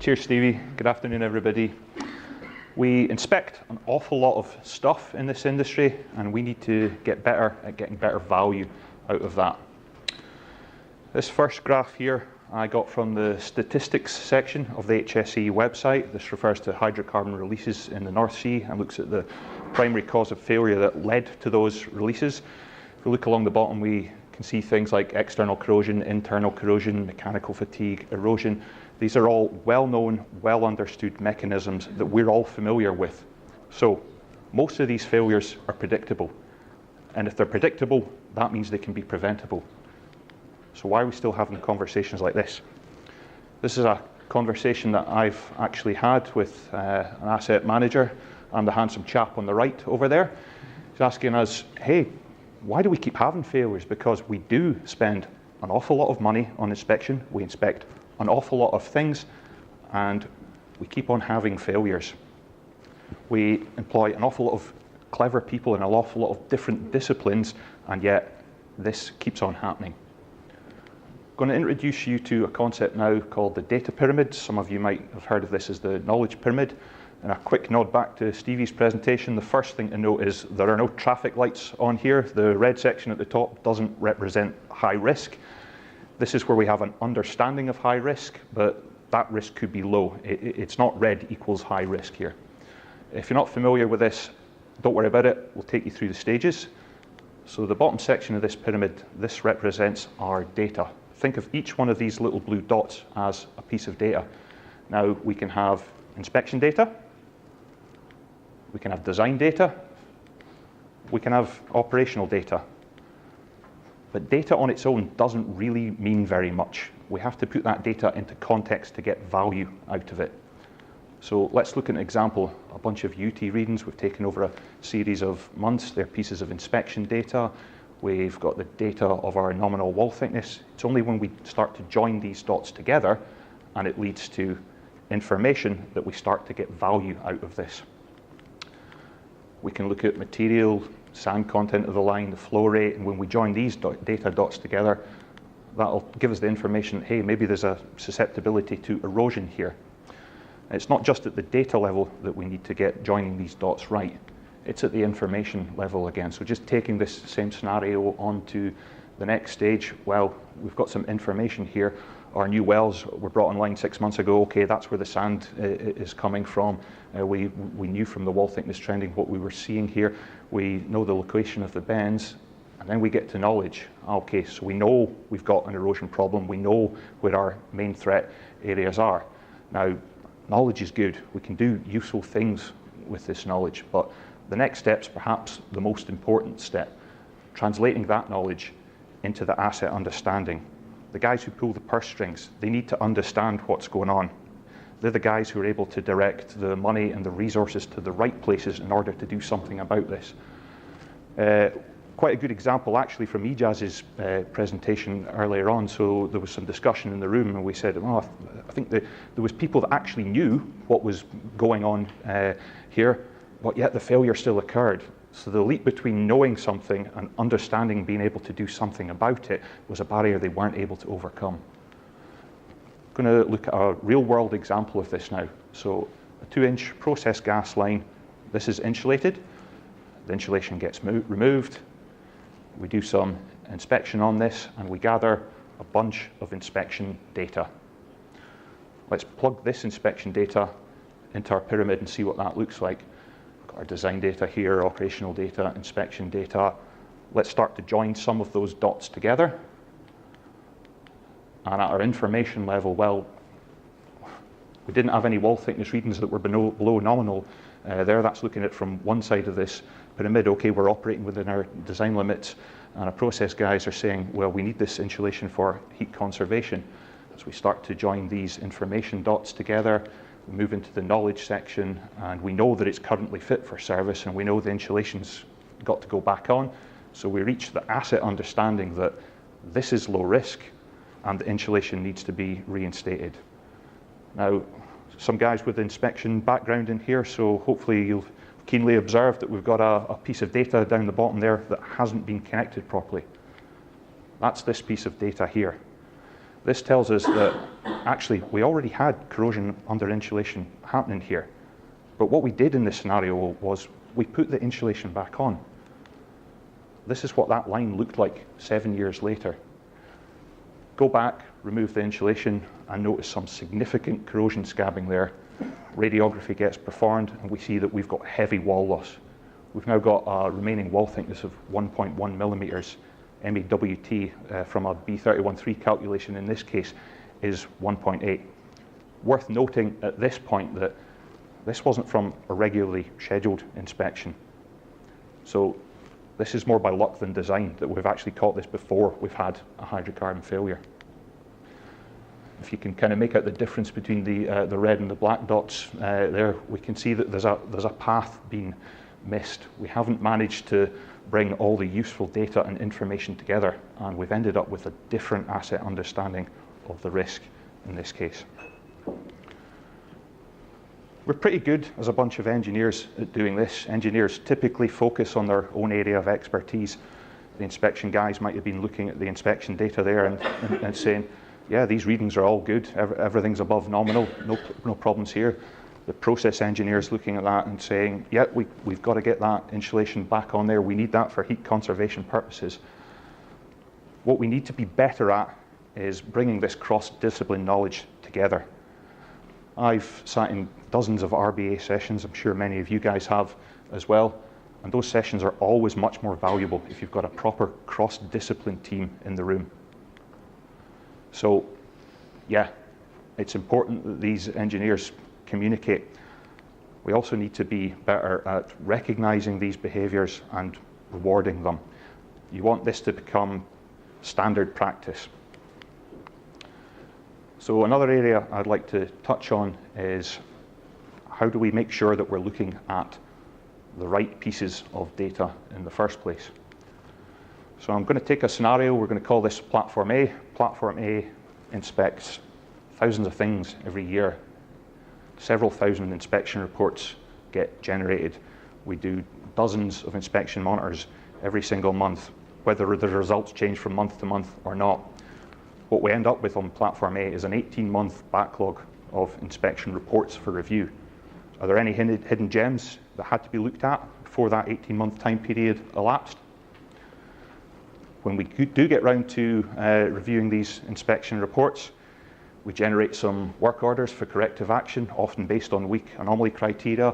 Cheers, Stevie. Good afternoon, everybody. We inspect an awful lot of stuff in this industry, and we need to get better at getting better value out of that. This first graph here I got from the statistics section of the HSE website. This refers to hydrocarbon releases in the North Sea and looks at the primary cause of failure that led to those releases. If we look along the bottom, we can see things like external corrosion, internal corrosion, mechanical fatigue, erosion. These are all well-known, well-understood mechanisms that we're all familiar with. So most of these failures are predictable. And if they're predictable, that means they can be preventable. So why are we still having conversations like this? This is a conversation that I've actually had with an asset manager. I'm the handsome chap on the right over there. He's asking us, hey, why do we keep having failures? Because we do spend an awful lot of money on inspection. We inspect an awful lot of things, and we keep on having failures. We employ an awful lot of clever people in an awful lot of different disciplines, and yet this keeps on happening. I'm going to introduce you to a concept now called the data pyramid. Some of you might have heard of this as the knowledge pyramid. And a quick nod back to Stevie's presentation. The first thing to note is there are no traffic lights on here. The red section at the top doesn't represent high risk. This is where we have an understanding of high risk, but that risk could be low. It's not red equals high risk here. If you're not familiar with this, don't worry about it. We'll take you through the stages. So the bottom section of this pyramid, this represents our data. Think of each one of these little blue dots as a piece of data. Now we can have inspection data, we can have design data, we can have operational data. But data on its own doesn't really mean very much. We have to put that data into context to get value out of it. So let's look at an example, a bunch of UT readings. We've taken over a series of months. They're pieces of inspection data. We've got the data of our nominal wall thickness. It's only when we start to join these dots together and it leads to information that we start to get value out of this. We can look at material, sand content of the line, the flow rate, and when we join these data dots together, that'll give us the information, hey, maybe there's a susceptibility to erosion here. It's not just at the data level that we need to get joining these dots right. It's at the information level again. So just taking this same scenario on to the next stage, well, we've got some information here. Our new wells were brought online 6 months ago. Okay, that's where the sand is coming from. We knew from the wall thickness trending what we were seeing here. We know the location of the bends, and then we get to knowledge. Okay, so we know we've got an erosion problem. We know where our main threat areas are. Now, knowledge is good. We can do useful things with this knowledge, but the next step's perhaps the most important step, translating that knowledge into the asset understanding. The guys who pull the purse strings, they need to understand what's going on. They're the guys who are able to direct the money and the resources to the right places in order to do something about this. Quite a good example actually from Ijaz's presentation earlier on. So there was some discussion in the room and we said, well, I think there was people that actually knew what was going on here, but yet the failure still occurred. So the leap between knowing something and understanding, being able to do something about it, was a barrier they weren't able to overcome. I'm going to look at a real-world example of this now. So a 2-inch process gas line. This is insulated. The insulation gets removed. We do some inspection on this, and we gather a bunch of inspection data. Let's plug this inspection data into our pyramid and see what that looks like. Our design data here, operational data, inspection data. Let's start to join some of those dots together. And at our information level, well, we didn't have any wall thickness readings that were below nominal there. That's looking at from one side of this pyramid. Okay, we're operating within our design limits. And our process guys are saying, well, we need this insulation for heat conservation. As we start to join these information dots together, we move into the knowledge section, and we know that it's currently fit for service, and we know the insulation's got to go back on. So we reach the asset understanding that this is low risk, and the insulation needs to be reinstated. Now, some guys with inspection background in here, so hopefully you'll keenly observe that we've got a piece of data down the bottom there that hasn't been connected properly. That's this piece of data here. This tells us that actually we already had corrosion under insulation happening here. But what we did in this scenario was we put the insulation back on. This is what that line looked like 7 years later. Go back, remove the insulation, and notice some significant corrosion scabbing there. Radiography gets performed, and we see that we've got heavy wall loss. We've now got a remaining wall thickness of 1.1 millimeters. MAWT from a B31.3 calculation in this case is 1.8. Worth noting at this point that this wasn't from a regularly scheduled inspection. So this is more by luck than design that we've actually caught this before we've had a hydrocarbon failure. If you can kind of make out the difference between the red and the black dots there, we can see that there's a path being missed. We haven't managed to bring all the useful data and information together, and we've ended up with a different asset understanding of the risk in this case. We're pretty good as a bunch of engineers at doing this. Engineers typically focus on their own area of expertise. The inspection guys might have been looking at the inspection data there and saying, yeah, these readings are all good, everything's above nominal, no problems here. The process engineers looking at that and saying, yeah, we've got to get that insulation back on there. We need that for heat conservation purposes. What we need to be better at is bringing this cross-discipline knowledge together. I've sat in dozens of RBA sessions, I'm sure many of you guys have as well, and those sessions are always much more valuable if you've got a proper cross-discipline team in the room. So, yeah, it's important that these engineers communicate. We also need to be better at recognizing these behaviors and rewarding them. You want this to become standard practice. So another area I'd like to touch on is how do we make sure that we're looking at the right pieces of data in the first place. So I'm going to take a scenario, we're going to call this Platform A. Platform A inspects thousands of things every year. Several thousand inspection reports get generated. We do dozens of inspection monitors every single month, whether the results change from month to month or not. What we end up with on Platform A is an 18-month backlog of inspection reports for review. Are there any hidden gems that had to be looked at before that 18-month time period elapsed? When we do get round to reviewing these inspection reports, we generate some work orders for corrective action, often based on weak anomaly criteria.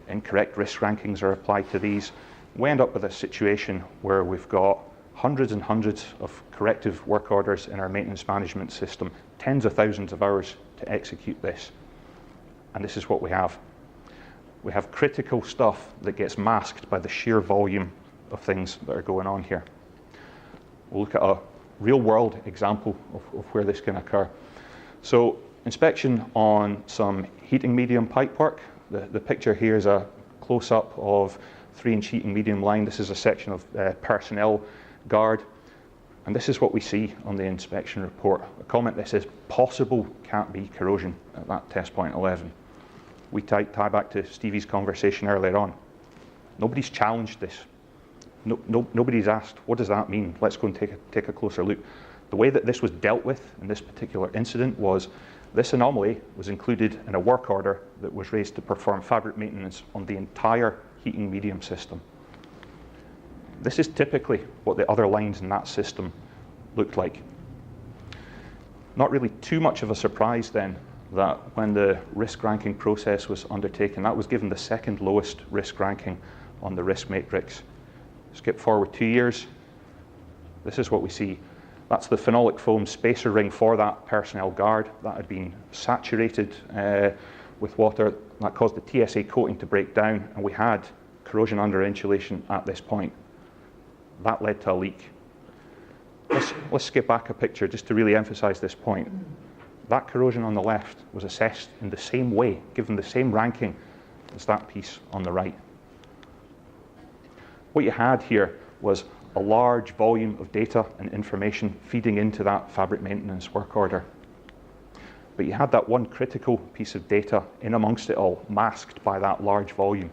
Incorrect risk rankings are applied to these. We end up with a situation where we've got hundreds and hundreds of corrective work orders in our maintenance management system, tens of thousands of hours to execute this. And this is what we have. We have critical stuff that gets masked by the sheer volume of things that are going on here. We'll look at a real-world example of where this can occur. So, inspection on some heating medium pipework. The picture here is a close-up of 3-inch heating medium line. This is a section of personnel guard. And this is what we see on the inspection report. A comment that says possible can't be corrosion at that test point 11. We tie back to Stevie's conversation earlier on. Nobody's challenged this. Nobody's asked, what does that mean? Let's go and take a closer look. The way that this was dealt with in this particular incident was this anomaly was included in a work order that was raised to perform fabric maintenance on the entire heating medium system. This is typically what the other lines in that system looked like. Not really too much of a surprise then that when the risk ranking process was undertaken, that was given the second lowest risk ranking on the risk matrix. Skip forward 2 years, this is what we see. That's the phenolic foam spacer ring for that personnel guard that had been saturated with water. That caused the TSA coating to break down, and we had corrosion under insulation at this point. That led to a leak. Let's skip back a picture just to really emphasize this point. That corrosion on the left was assessed in the same way, given the same ranking as that piece on the right. What you had here was a large volume of data and information feeding into that fabric maintenance work order. But you had that one critical piece of data in amongst it all, masked by that large volume.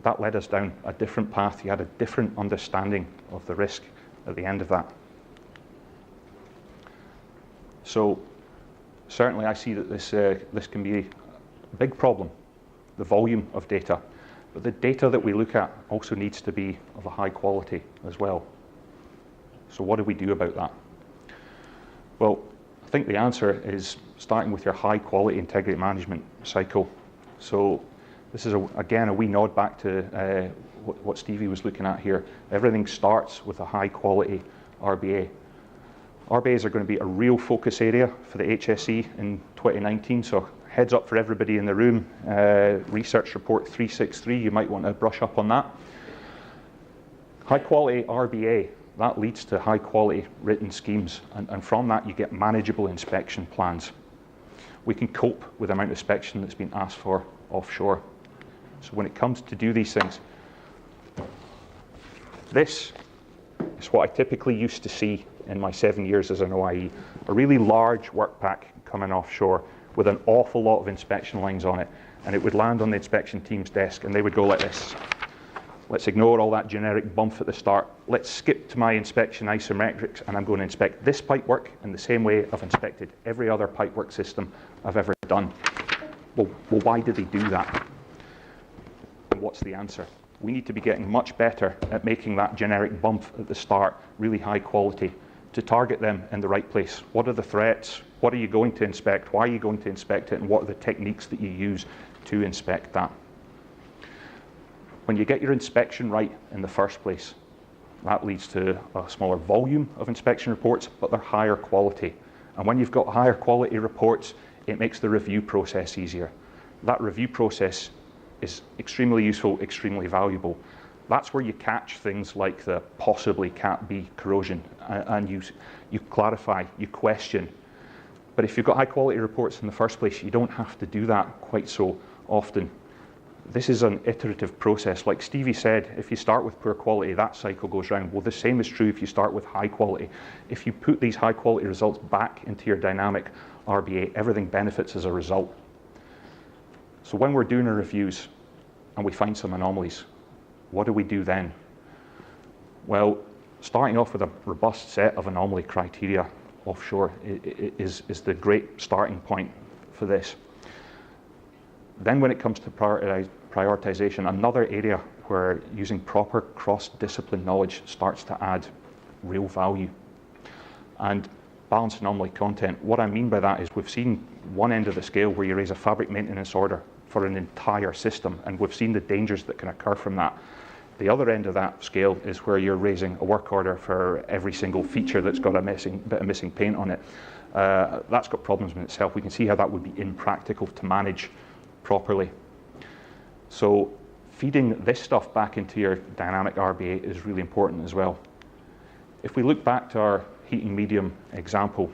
That led us down a different path. You had a different understanding of the risk at the end of that. So certainly I see that this can be a big problem, the volume of data. But the data that we look at also needs to be of a high quality as well. So what do we do about that? Well, I think the answer is starting with your high quality integrity management cycle. So this is, again, a wee nod back to what Stevie was looking at here. Everything starts with a high quality RBA. RBAs are going to be a real focus area for the HSE in 2019, so heads up for everybody in the room. Research report 363, you might want to brush up on that. High quality RBA, that leads to high quality written schemes, and from that you get manageable inspection plans. We can cope with the amount of inspection that's been asked for offshore. So when it comes to do these things, this is what I typically used to see in my 7 years as an OIE, a really large work pack coming offshore with an awful lot of inspection lines on it, and it would land on the inspection team's desk and they would go like this. Let's ignore all that generic bump at the start. Let's skip to my inspection isometrics, and I'm going to inspect this pipework in the same way I've inspected every other pipework system I've ever done. Well, why did they do that? And what's the answer? We need to be getting much better at making that generic bump at the start really high quality to target them in the right place. What are the threats? What are you going to inspect? Why are you going to inspect it? And what are the techniques that you use to inspect that? When you get your inspection right in the first place, that leads to a smaller volume of inspection reports, but they're higher quality. And when you've got higher quality reports, it makes the review process easier. That review process is extremely useful, extremely valuable. That's where you catch things like the possibly Cat B corrosion, and you clarify, you question. But if you've got high quality reports in the first place, you don't have to do that quite so often. This is an iterative process. Like Stevie said, if you start with poor quality, that cycle goes round. Well, the same is true if you start with high quality. If you put these high quality results back into your dynamic RBA, everything benefits as a result. So when we're doing our reviews and we find some anomalies, what do we do then? Well, starting off with a robust set of anomaly criteria offshore is the great starting point for this. Then when it comes to prioritization, another area where using proper cross-discipline knowledge starts to add real value. And balanced anomaly content, what I mean by that is we've seen one end of the scale where you raise a fabric maintenance order for an entire system, and we've seen the dangers that can occur from that. The other end of that scale is where you're raising a work order for every single feature that's got a bit of missing paint on it. That's got problems in itself. We can see how that would be impractical to manage properly. So feeding this stuff back into your dynamic RBA is really important as well. If we look back to our heating medium example,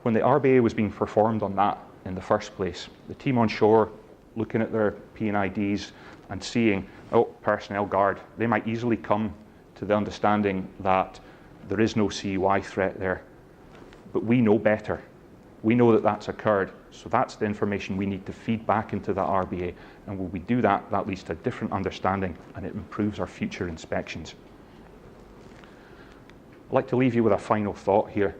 when the RBA was being performed on that in the first place, the team on shore looking at their P&IDs and seeing, oh, personnel guard, they might easily come to the understanding that there is no CUI threat there. But we know better. We know that that's occurred, so that's the information we need to feed back into the RBA. And when we do that, that leads to a different understanding and it improves our future inspections. I'd like to leave you with a final thought here.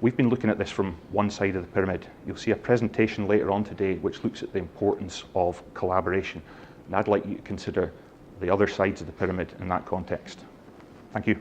We've been looking at this from one side of the pyramid. You'll see a presentation later on today which looks at the importance of collaboration. And I'd like you to consider the other sides of the pyramid in that context. Thank you.